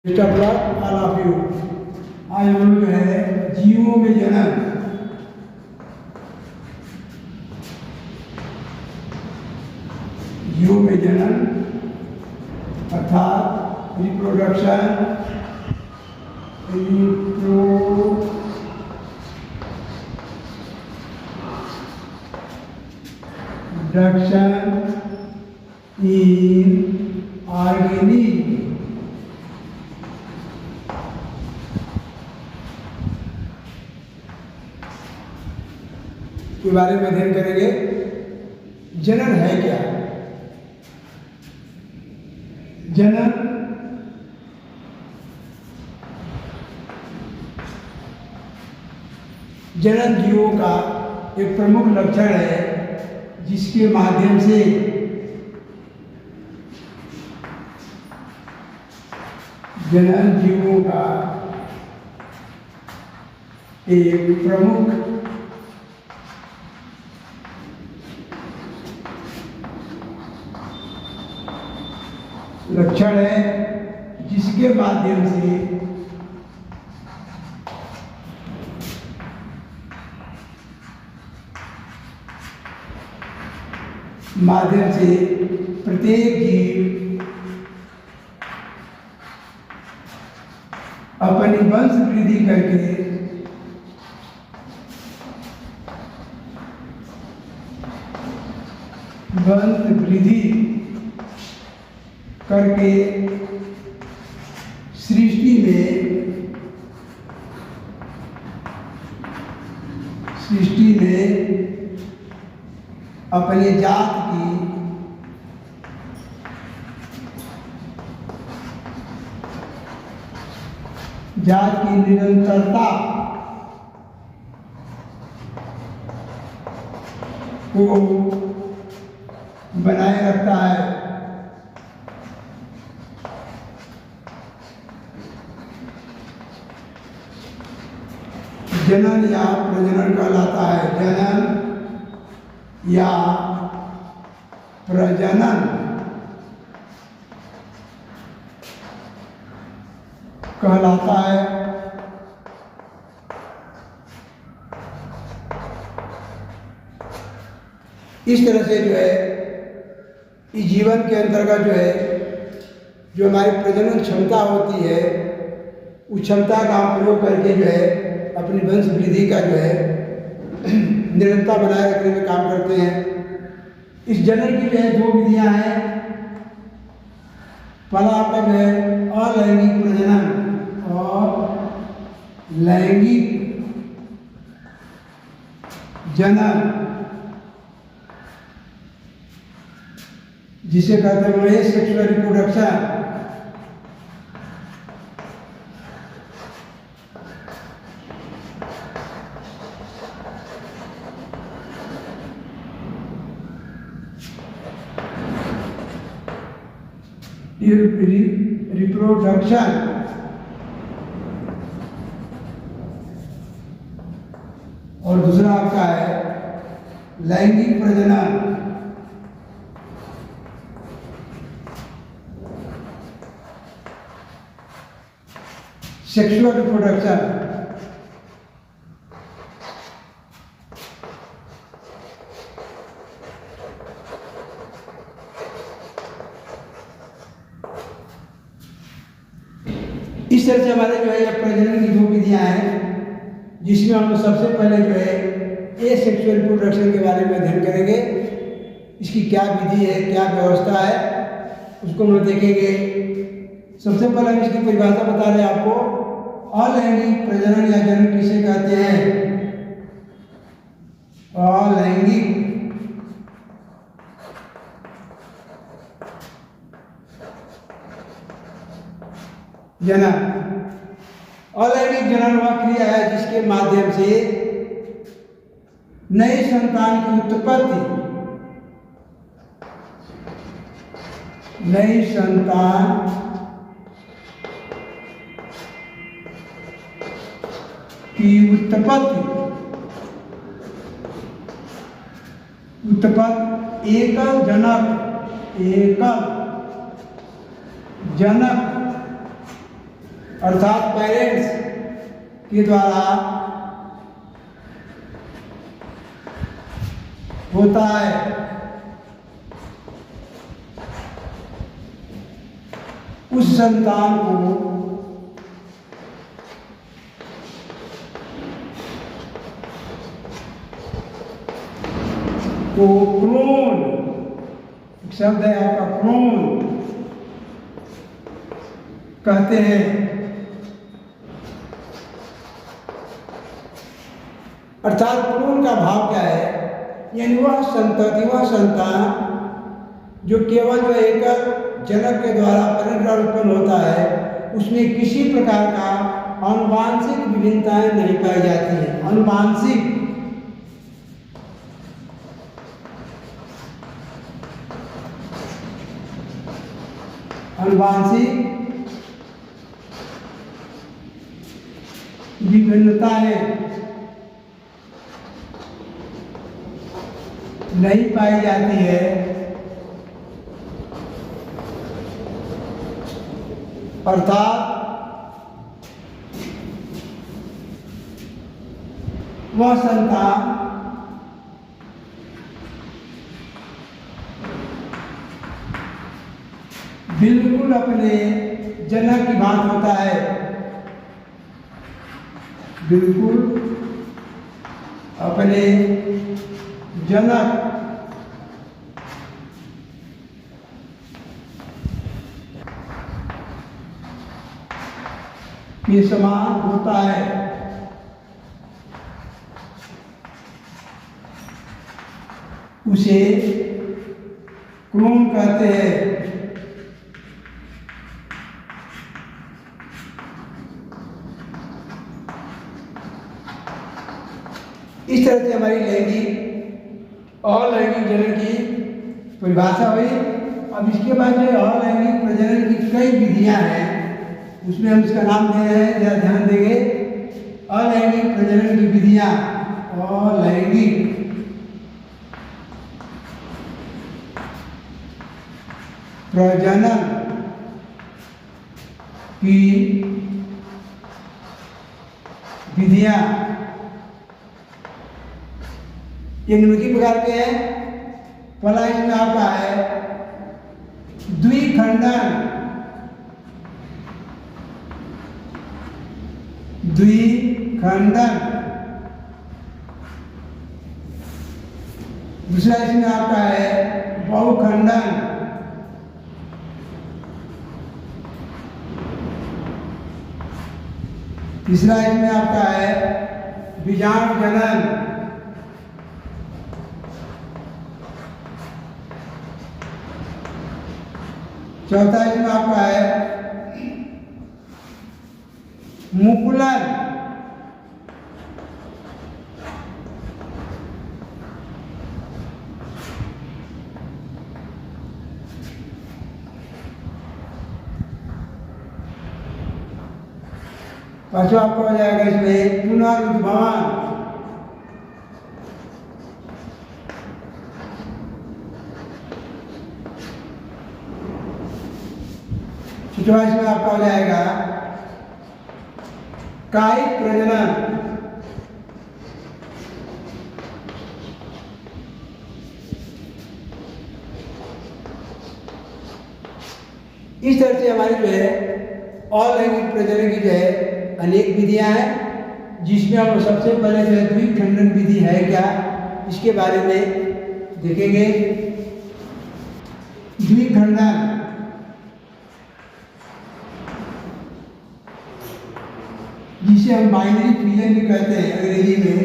All of you. आज हम लोग जो है जीवों में जन्म, जीवों में जन्म अर्थात रिप्रोडक्शन, इन ऑर्गेनिज्म के बारे में अध्ययन करेंगे। जनन है क्या? जनन जनन जीवों का एक प्रमुख लक्षण है जिसके माध्यम से जनन जीवों का एक प्रमुख लक्षण है जिसके माध्यम से प्रत्येक जीव अपनी वंश वृद्धि करके सृष्टि में अपने जात की निरंतरता को बनाए रखता है। जनन या प्रजनन कहलाता है। जनन या प्रजनन कहलाता है। इस तरह से जो है इस जीवन के अंतर्गत जो है जो हमारी प्रजनन क्षमता होती है उस क्षमता का हम प्रयोग करके जो है अपनी वंश वृद्धि का जो है निरंतरता बनाए रखने में काम करते हैं। इस जनन की जो है दो विधियां हैं। पहला आपका जो है अलैंगिक प्रजनन और लैंगिक जनन, जिसे कहते हैं सेक्सुअल रिप्रोडक्शन। रिप्रोडक्शन और दूसरा आपका है लैंगिक प्रजनन। Sexual reproduction. इस तरह से हमारे जो है प्रजनन की दो विधियां हैं जिसमें हम सबसे पहले जो है एसेक्सुअल रिप्रोडक्शन के बारे में अध्ययन करेंगे। इसकी क्या विधि है, क्या व्यवस्था है, उसको हम देखेंगे। सबसे पहले हम इसकी परिभाषा बता रहे हैं आपको। अलैंगिक प्रजनन या जनन किसे कहते हैं? अलैंगिक जनन। अलैंगिक जनन वह क्रिया है जिसके माध्यम से नई संतान की उत्पत्ति, नई संतान की उत्पत्ति एकल जनक अर्थात पेरेंट्स के द्वारा होता है। उस संतान को क्लोन, शब्द है आपका क्लोन कहते हैं। अर्थात क्लोन का भाव क्या है, यानी वह संतति, वह संतान जो केवल जो एक जनक के द्वारा परिणाम उत्पन्न होता है, उसमें किसी प्रकार का आनुवांशिक विभिन्नताएं नहीं पाई जाती हैं। आनुवांशिक विभिन्नताएं नहीं पाई जाती है। अर्थात वह संतान बिल्कुल अपने जनक की बात होता है, बिल्कुल अपने जनक के समान होता है। उसे क्लोन कहते हैं। इस तरह से हमारी लैंगिक अलैंगिक जनन की परिभाषा हुई। अब इसके बाद जो अलैंगिक प्रजनन की कई विधियां हैं, उसमें हम इसका नाम दे रहे हैं, जरा ध्यान देंगे। अलैंगिक प्रजनन की विधियां, अलैंगिक प्रजनन की विधियां ये निम्नलिखित प्रकार के हैं। पहला इसमें आपका है द्विखंडन। द्विखंडन। दूसरा इसमें आपका है बहुखंडन। तीसरा इसमें आपका है बीजाणु जनन। चौथा इसमें आपका है मुकुलन। पांचवा आपका हो जाएगा इसमें पुनरुद्भवन। छठवां इसमें आपका हो जाएगा कायिक प्रजनन। इस तरह से हमारी जो है अलैंगिक प्रजनन की जो है अनेक विधियां हैं, जिसमें हम सबसे पहले जो है द्विखंडन विधि है क्या, इसके बारे में देखेंगे। द्विखंडन जिसे हम बाइनरी फिजन भी कहते हैं अंग्रेजी में।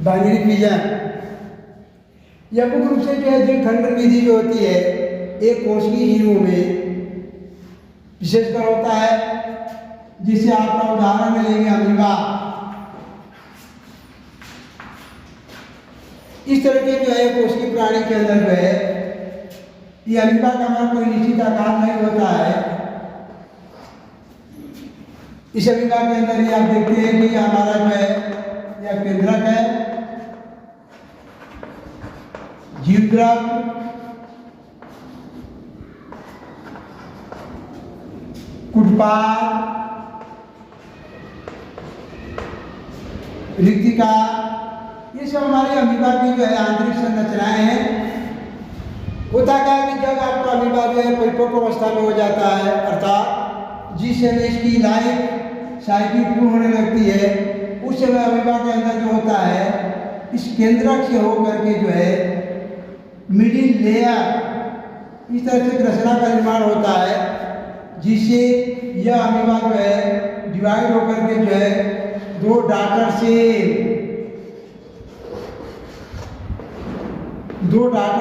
बाइनरी फिजन यह मुख्य रूप से जो है द्विखंडन विधि जो होती है एक कोशिकीय जीवों में विशेषकर होता है, जिसे आपका उदाहरण लेंगे अमीबा। इस तरह के जो है कोशिकीय प्राणी के अंदर जो है ये अमीबा का हमारा कोई निश्चित आकार नहीं होता है। इस अमीबा के अंदर ही आप देखते हैं कि हमारा जो है यह केंद्रक है, जीवद्रव, कुटपाद, रिक्तिका, ये सब हमारे अमीबा की जो है आंतरिक संरचनाएं हैं। होता क्या है कि जब आपका अमीबा जो है परिपक्व अवस्था में हो जाता है, अर्थात जिस समय इसकी लाइफ साइकिल पूर्ण होने लगती है, उस समय अमीबा के अंदर जो होता है इस केंद्रक से होकर के जो है मिडिल लेयर इस तरह से रचना का निर्माण होता है, जिससे यह अमीबा जो है डिवाइड होकर के जो है दो डॉटर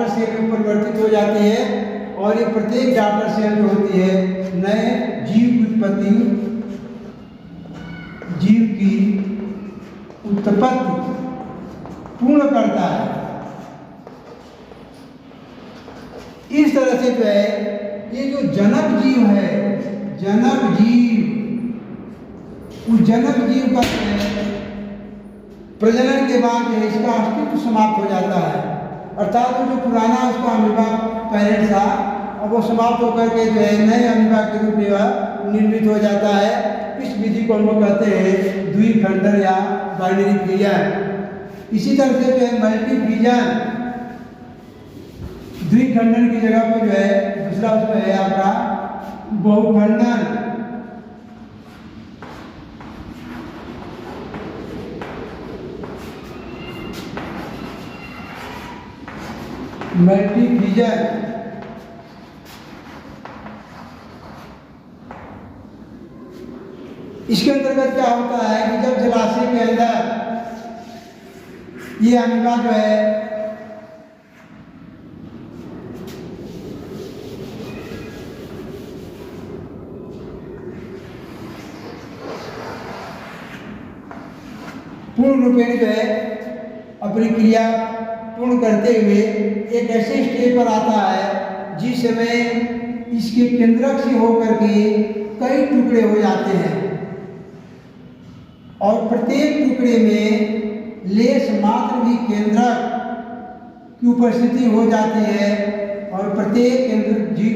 सेल में परिवर्तित हो जाती है और ये प्रत्येक डॉटर सेल जो होती है नए जीव की उत्पत्ति पूर्ण करता है। इस तरह से जो है ये जो जनक जीव है, उस जनक जीव का प्रजनन के बाद जो है इसका अस्तित्व समाप्त हो जाता है, अर्थात वो जो पुराना उसका अमीबा पेरेंट था अब वो समाप्त होकर के जो है नए अमीबा के रूप में वह निर्मित हो जाता है। इस विधि को हम लोग कहते हैं द्विखंडन या बाइनरी फ्यूजन। इसी तरह से जो है मल्टीफ्यूजन, द्विखंडन की जगह पर जो है दूसरा उसमें है आपका बहुखंडन। मल्टीफ्यूजन इसके अंतर्गत क्या होता है कि जब जलाशय के अंदर ये अमीबा जो है पूर्ण रूपेण जो है अपनी क्रिया पूर्ण करते हुए एक ऐसे स्टेज पर आता है जिस समय इसके केंद्रक से होकर के कई टुकड़े हो जाते हैं और प्रत्येक टुकड़े में लेश मात्र भी केंद्रक की उपस्थिति हो जाती है और प्रत्येक केंद्र जीव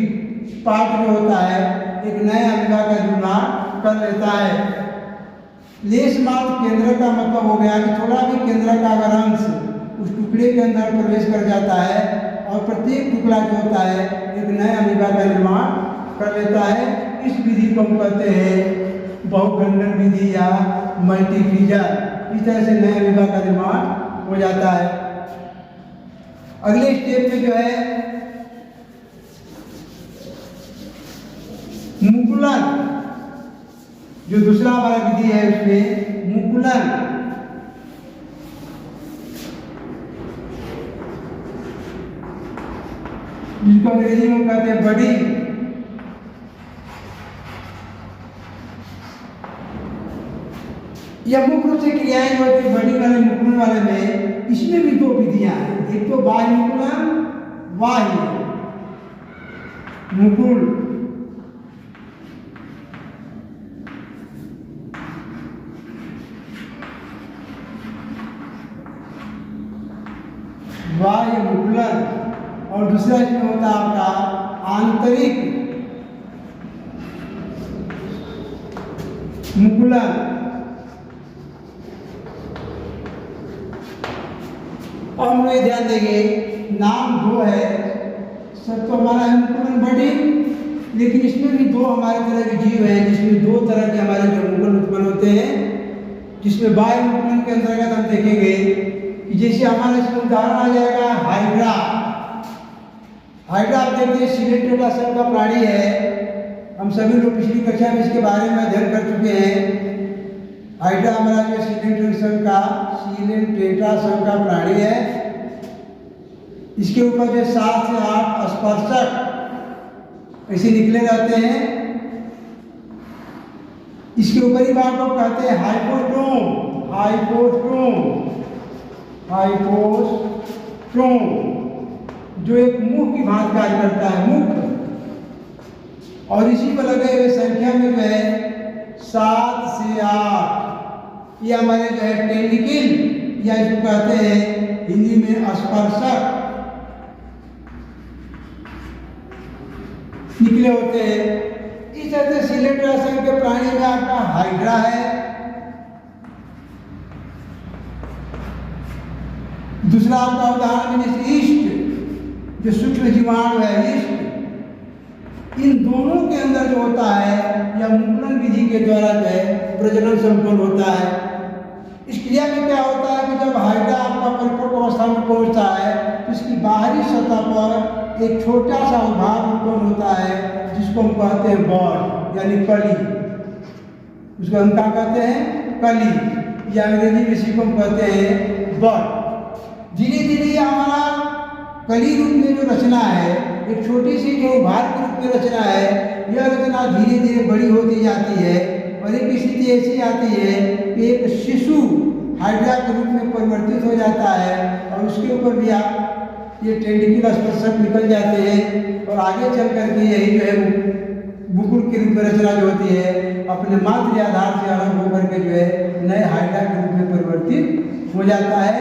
पार्ट जो होता है एक नए अमीबा का निर्माण कर लेता है। लेश मात्र केंद्र का मतलब हो गया कि थोड़ा भी केंद्र का अगर अंश उस टुकड़े के अंदर प्रवेश कर जाता है और प्रत्येक टुकड़ा जो होता है एक नए अमीबा का निर्माण कर लेता है। इस विधि को हम कहते हैं बहुखंडन विधि या मल्टीफ्यूजन। इस तरह से नए अमीबा का निर्माण हो जाता है। अगले स्टेप में जो है मुकुलन, जो दूसरा हमारा विधि है उसमें मुकुलन, जिसको अंग्रेजी में कहते हैं बडी। यह मुख्य रूप से क्रियाएं जो होती है बड़ी वाले मुकुलन वाले में, इसमें भी दो विधियां हैं। एक तो बाह्य मुकुलन, बाह्य मुकुल, बाह्य मुकुलन, और दूसरा इसमें होता है आपका आंतरिक मुकुलन। और हम लोग ध्यान देंगे नाम दो है, सब तो हमारा है मुकुलन बड़ी, लेकिन इसमें भी दो हमारे तरह के जीव हैं जिसमें दो तरह के हमारे जो मुकुलन उत्पन्न होते हैं, जिसमें बाह्य मुकुलन के अंतर्गत हम देखेंगे कि जैसे हमारा इसमें उदाहरण आ जाएगा हाइड्रा। हाइड्रा आप देखते हैं सिलेंट्रेटासन का प्राणी है। हम सभी लोग पिछली कक्षा में इसके बारे में अध्ययन कर चुके हैं। हाइड्रा हमारा जो सिलेंट्रेटासन का प्राणी है। इसके ऊपर जो 7 से 8 स्पर्शक ऐसे निकले रहते हैं। इसके ऊपरी भाग को कहते हैं हाइपोस्टोम। हाइपोस्टोम जो एक मुख की भांति कार्य करता है, मुख। और इसी पर लगे हुए संख्या में जो है 7 से 8 ये हमारे जो है टेंटिकल या इसको कहते हैं हिंदी में स्पर्शक, निकले होते हैं। इस तरह से सिलेंडर असंख्य प्राणी में आपका हाइड्रा है। दूसरा आपका उदाहरण जैसे ईस्ट, जो सूक्ष्म जीवाणु है ईस्ट, इन दोनों के अंदर जो होता है या मुकुलन विधि के द्वारा जो है प्रजनन संपन्न होता है। इस क्रिया में क्या होता है कि जब हाइड्रा आपका परिपक्व अवस्था में पहुंचता है तो इसकी बाहरी सतह पर एक छोटा सा उभार उत्पन्न होता है जिसको हम कहते हैं बॉड यानी कली। उसको हम क्या कहते हैं? कली, या अंग्रेजी में इसी को हम कहते हैं बॉड। धीरे धीरे हमारा कली रूप में जो रचना है, एक छोटी सी जो उभार के रूप में रचना है, यह रचना धीरे धीरे बड़ी होती जाती है और एक स्थिति ऐसी आती है कि एक शिशु हाइड्रा के रूप में परिवर्तित हो जाता है और उसके ऊपर भी आप ये टेंटिकुलर स्पर्शक निकल जाते हैं और आगे चल करके यही जो है बुकुल के रूप में रचना जो होती है अपने मात्र आधार से अलग होकर के जो है नए हाइड्रा के रूप में परिवर्तित हो जाता है।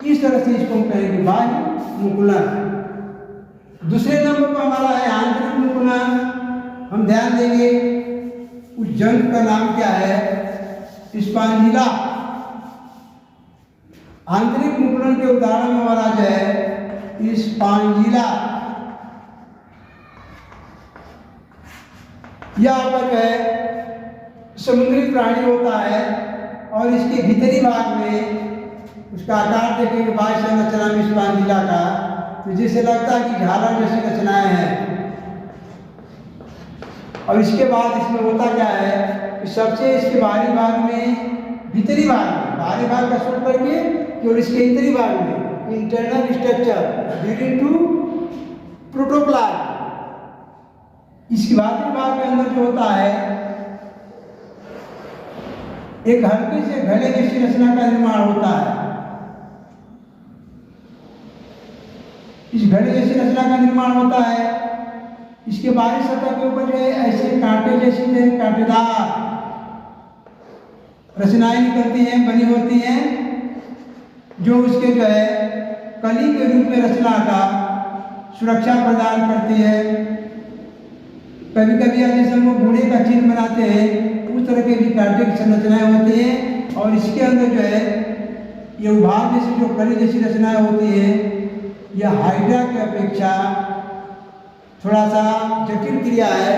इस तरह से इसको हम कहेंगे बाह्य मुकुलन। दूसरे नंबर पर हमारा है आंतरिक मुकुलन। हम ध्यान देंगे उस जंतु का नाम क्या है? स्पांजिला। आंतरिक मुकुलन के उदाहरण में हमारा जो है स्पांजिला। यह आपका जो है समुद्री प्राणी होता है और इसके भीतरी भाग में उसका आकार देखेंगे बाह्य संरचना में स्पांजिला का, तो जिससे लगता है कि झालर जैसी रचनाएं हैं। और इसके बाद इसमें होता क्या है कि सबसे इसके बाहरी भाग में, भीतरी भाग में, बाहरी भाग का छोड़ करके केवल इसके भीतरी भाग में internal structure leading to protoplasm. इसके बाहरी भाग के अंदर जो होता है एक हल्के से घड़े जैसी रचना का निर्माण होता है। इस घड़े जैसी रचना का निर्माण होता है। इसके बाहरी सतह के ऊपर जो है ऐसे कांटे जैसी जो है कांटेदार रचनाएं निकलती हैं, बनी होती हैं, जो उसके जो है कली के रूप में रचना का सुरक्षा प्रदान करती है। कभी कभी जैसे हम लोग घोड़े का चिन्ह बनाते हैं उस तरह के भी कांटे की संरचनाएं होती हैं और इसके अंदर जो है ये उभार जैसी जो कली जैसी रचनाएं होती है यह हाइड्रा की अपेक्षा थोड़ा सा जटिल क्रिया है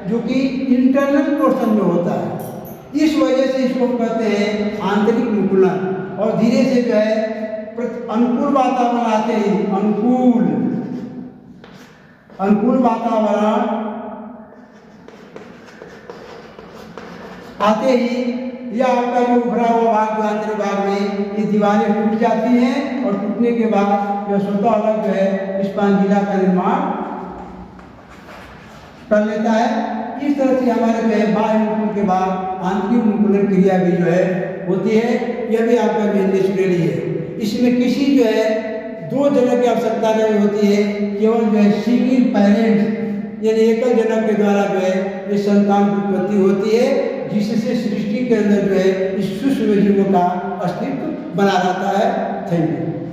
जो कि इंटरनल पोर्शन में होता है। इस वजह से इसको कहते हैं आंतरिक मुकुलन। और धीरे से जो है अनुकूल वातावरण आते ही अनुकूल वातावरण आते ही यह आपका जो उभरा हुआ भाग जो आंतरिक भाग में ये दीवारें टूट जाती हैं और टूटने के बाद यह स्वतः अलग जो है स्पांजिला का निर्माण कर लेता है। इस तरह से हमारे जो है बाह्य मुकुलन के बाद आंतरिक मुकुलन क्रिया भी जो है होती है। यह भी आपका नेचुरली है। इसमें किसी जो है दो जनक की आवश्यकता नहीं होती है, केवल जो है सिंगल पेरेंट्स यानी एकल जनक के द्वारा जो है ये संतान की उत्पत्ति होती है, जिससे सृष्टि के अंदर जो है इस सूक्ष्म जीवों का अस्तित्व बना रहता है। Thank you.